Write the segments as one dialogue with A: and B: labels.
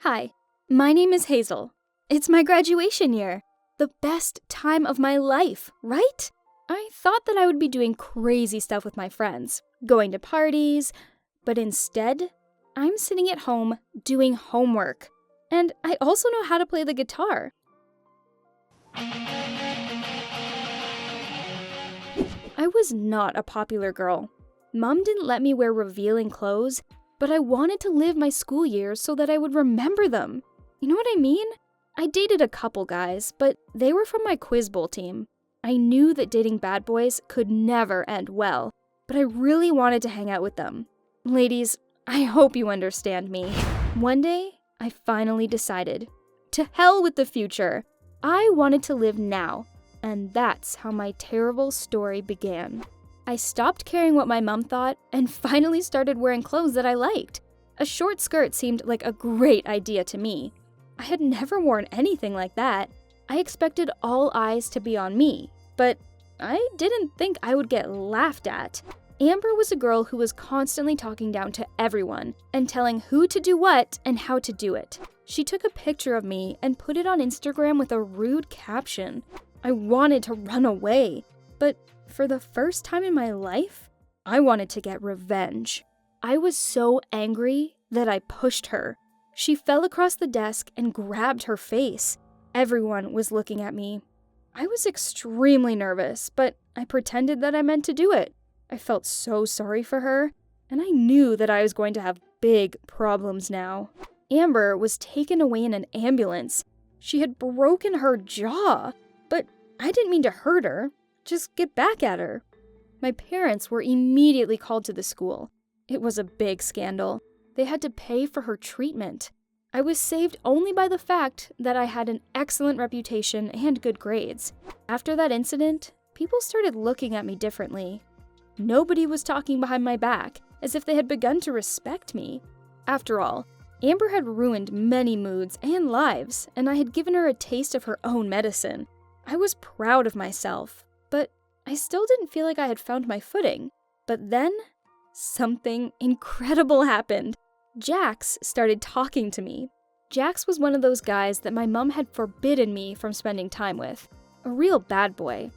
A: Hi, my name is Hazel. It's my graduation year. The best time of my life, right? I thought that I would be doing crazy stuff with my friends, going to parties, but instead, I'm sitting at home doing homework. And I also know how to play the guitar. I was not a popular girl. Mom didn't let me wear revealing clothes, but I wanted to live my school years so that I would remember them. You know what I mean? I dated a couple guys, but they were from my quiz bowl team. I knew that dating bad boys could never end well, but I really wanted to hang out with them. Ladies, I hope you understand me. One day, I finally decided. To hell with the future. I wanted to live now, and that's how my terrible story began. I stopped caring what my mom thought and finally started wearing clothes that I liked. A short skirt seemed like a great idea to me. I had never worn anything like that. I expected all eyes to be on me, but I didn't think I would get laughed at. Amber was a girl who was constantly talking down to everyone and telling who to do what and how to do it. She took a picture of me and put it on Instagram with a rude caption. I wanted to run away, but for the first time in my life, I wanted to get revenge. I was so angry that I pushed her. She fell across the desk and grabbed her face. Everyone was looking at me. I was extremely nervous, but I pretended that I meant to do it. I felt so sorry for her, and I knew that I was going to have big problems now. Amber was taken away in an ambulance. She had broken her jaw, but I didn't mean to hurt her. Just get back at her. My parents were immediately called to the school. It was a big scandal. They had to pay for her treatment. I was saved only by the fact that I had an excellent reputation and good grades. After that incident, people started looking at me differently. Nobody was talking behind my back, as if they had begun to respect me. After all, Amber had ruined many moods and lives, and I had given her a taste of her own medicine. I was proud of myself, but I still didn't feel like I had found my footing. But then, something incredible happened. Jax started talking to me. Jax was one of those guys that my mom had forbidden me from spending time with. A real bad boy.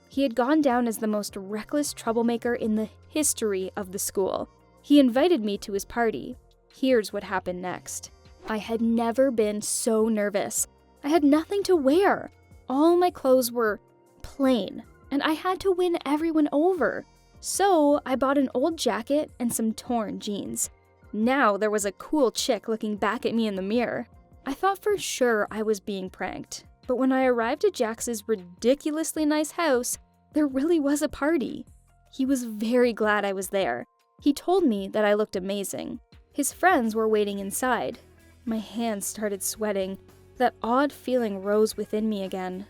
A: He had gone down as the most reckless troublemaker in the history of the school. He invited me to his party. Here's what happened next. I had never been so nervous. I had nothing to wear. All my clothes were plain, and I had to win everyone over. So I bought an old jacket and some torn jeans. Now there was a cool chick looking back at me in the mirror. I thought for sure I was being pranked, but when I arrived at Jax's ridiculously nice house, there really was a party. He was very glad I was there. He told me that I looked amazing. His friends were waiting inside. My hands started sweating. That odd feeling rose within me again,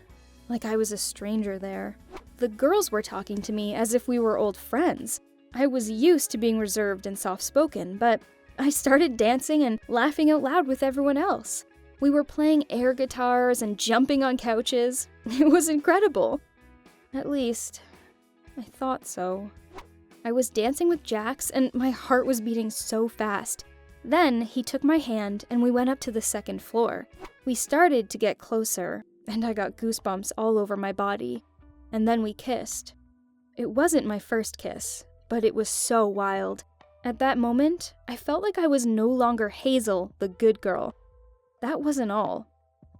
A: like I was a stranger there. The girls were talking to me as if we were old friends. I was used to being reserved and soft-spoken, but I started dancing and laughing out loud with everyone else. We were playing air guitars and jumping on couches. It was incredible. At least, I thought so. I was dancing with Jax, and my heart was beating so fast. Then he took my hand, and we went up to the second floor. We started to get closer, and I got goosebumps all over my body. And then we kissed. It wasn't my first kiss, but it was so wild. At that moment, I felt like I was no longer Hazel, the good girl. That wasn't all.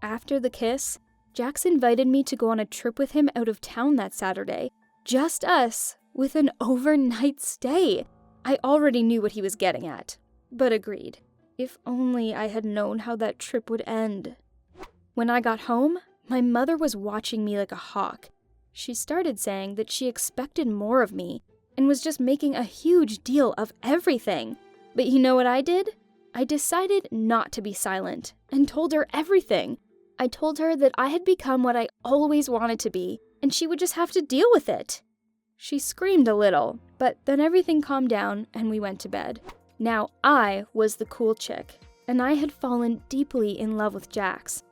A: After the kiss, Jax invited me to go on a trip with him out of town that Saturday. Just us, with an overnight stay. I already knew what he was getting at, but agreed. If only I had known how that trip would end. When I got home, my mother was watching me like a hawk. She started saying that she expected more of me and was just making a huge deal of everything. But you know what I did? I decided not to be silent and told her everything. I told her that I had become what I always wanted to be, and she would just have to deal with it. She screamed a little, but then everything calmed down and we went to bed. Now I was the cool chick, and I had fallen deeply in love with Jax.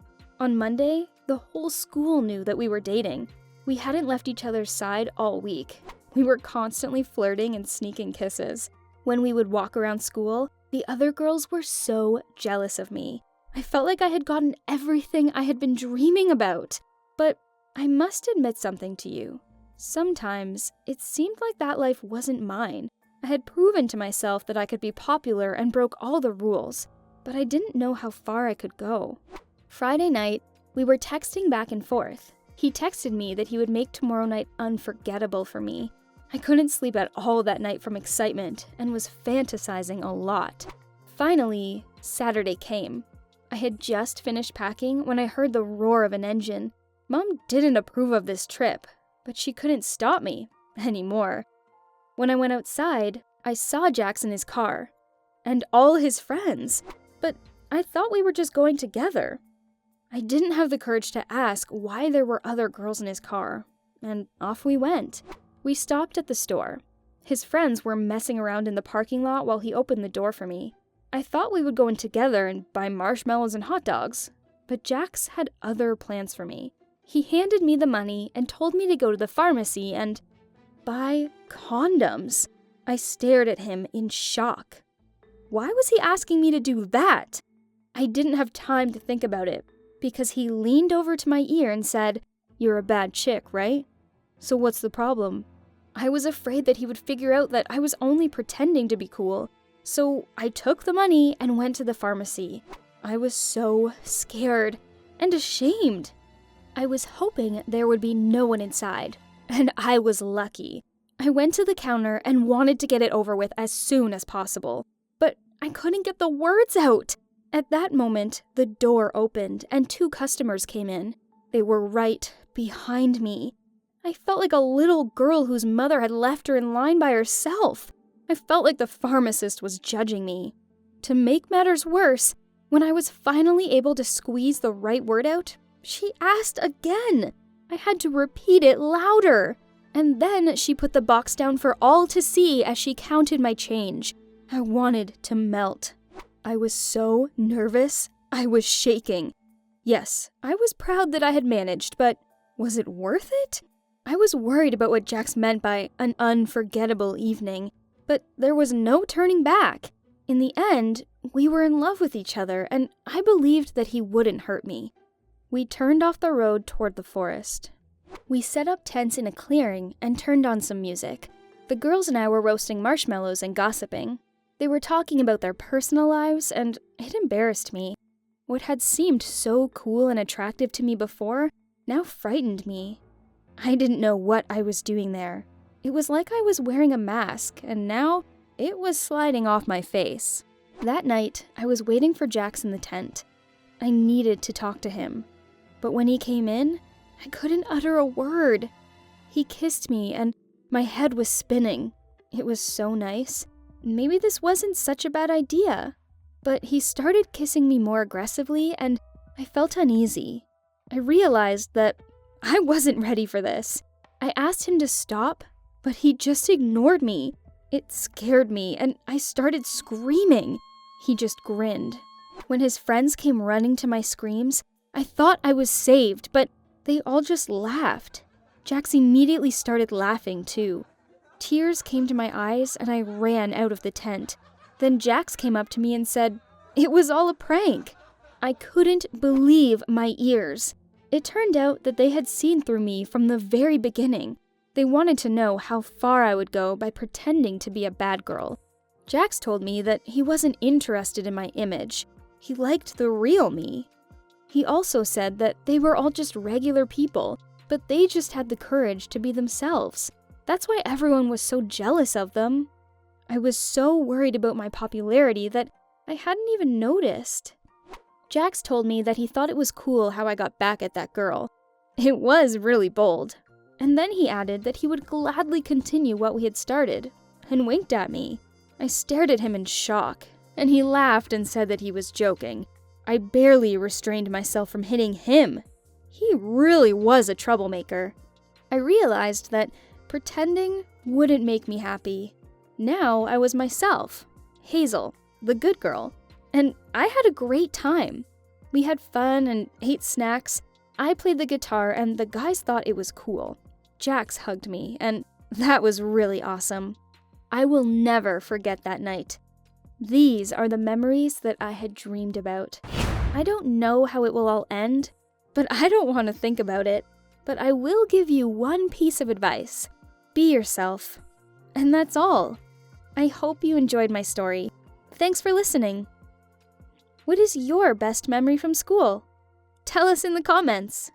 A: On Monday, the whole school knew that we were dating. We hadn't left each other's side all week. We were constantly flirting and sneaking kisses. When we would walk around school, the other girls were so jealous of me. I felt like I had gotten everything I had been dreaming about. But I must admit something to you. Sometimes it seemed like that life wasn't mine. I had proven to myself that I could be popular and broke all the rules, but I didn't know how far I could go. Friday night, we were texting back and forth. He texted me that he would make tomorrow night unforgettable for me. I couldn't sleep at all that night from excitement and was fantasizing a lot. Finally, Saturday came. I had just finished packing when I heard the roar of an engine. Mom didn't approve of this trip, but she couldn't stop me anymore. When I went outside, I saw Jax in his car, and all his friends, but I thought we were just going together. I didn't have the courage to ask why there were other girls in his car, and off we went. We stopped at the store. His friends were messing around in the parking lot while he opened the door for me. I thought we would go in together and buy marshmallows and hot dogs, but Jax had other plans for me. He handed me the money and told me to go to the pharmacy and buy condoms. I stared at him in shock. Why was he asking me to do that? I didn't have time to think about it, because he leaned over to my ear and said, "You're a bad chick, right? So what's the problem?" I was afraid that he would figure out that I was only pretending to be cool, so I took the money and went to the pharmacy. I was so scared and ashamed. I was hoping there would be no one inside, and I was lucky. I went to the counter and wanted to get it over with as soon as possible, but I couldn't get the words out. At that moment, the door opened and 2 customers came in. They were right behind me. I felt like a little girl whose mother had left her in line by herself. I felt like the pharmacist was judging me. To make matters worse, when I was finally able to squeeze the right word out, she asked again. I had to repeat it louder. And then she put the box down for all to see as she counted my change. I wanted to melt. I was so nervous, I was shaking. Yes, I was proud that I had managed, but was it worth it? I was worried about what Jax meant by an unforgettable evening, but there was no turning back. In the end, we were in love with each other, and I believed that he wouldn't hurt me. We turned off the road toward the forest. We set up tents in a clearing and turned on some music. The girls and I were roasting marshmallows and gossiping. They were talking about their personal lives, and it embarrassed me. What had seemed so cool and attractive to me before now frightened me. I didn't know what I was doing there. It was like I was wearing a mask, and now it was sliding off my face. That night, I was waiting for Jax in the tent. I needed to talk to him. But when he came in, I couldn't utter a word. He kissed me, and my head was spinning. It was so nice. Maybe this wasn't such a bad idea. But he started kissing me more aggressively, and I felt uneasy. I realized that I wasn't ready for this. I asked him to stop, but he just ignored me. It scared me, and I started screaming. He just grinned. When his friends came running to my screams, I thought I was saved, but they all just laughed. Jax immediately started laughing, too. Tears came to my eyes, and I ran out of the tent. Then Jax came up to me and said, "It was all a prank." I couldn't believe my ears. It turned out that they had seen through me from the very beginning. They wanted to know how far I would go by pretending to be a bad girl. Jax told me that he wasn't interested in my image. He liked the real me. He also said that they were all just regular people, but they just had the courage to be themselves. That's why everyone was so jealous of them. I was so worried about my popularity that I hadn't even noticed. Jax told me that he thought it was cool how I got back at that girl. It was really bold. And then he added that he would gladly continue what we had started, and winked at me. I stared at him in shock, and he laughed and said that he was joking. I barely restrained myself from hitting him. He really was a troublemaker. I realized that pretending wouldn't make me happy. Now I was myself, Hazel, the good girl, and I had a great time. We had fun and ate snacks. I played the guitar, and the guys thought it was cool. Jax hugged me, and that was really awesome. I will never forget that night. These are the memories that I had dreamed about. I don't know how it will all end, but I don't want to think about it. But I will give you one piece of advice. Be yourself. And that's all. I hope you enjoyed my story. Thanks for listening. What is your best memory from school? Tell us in the comments.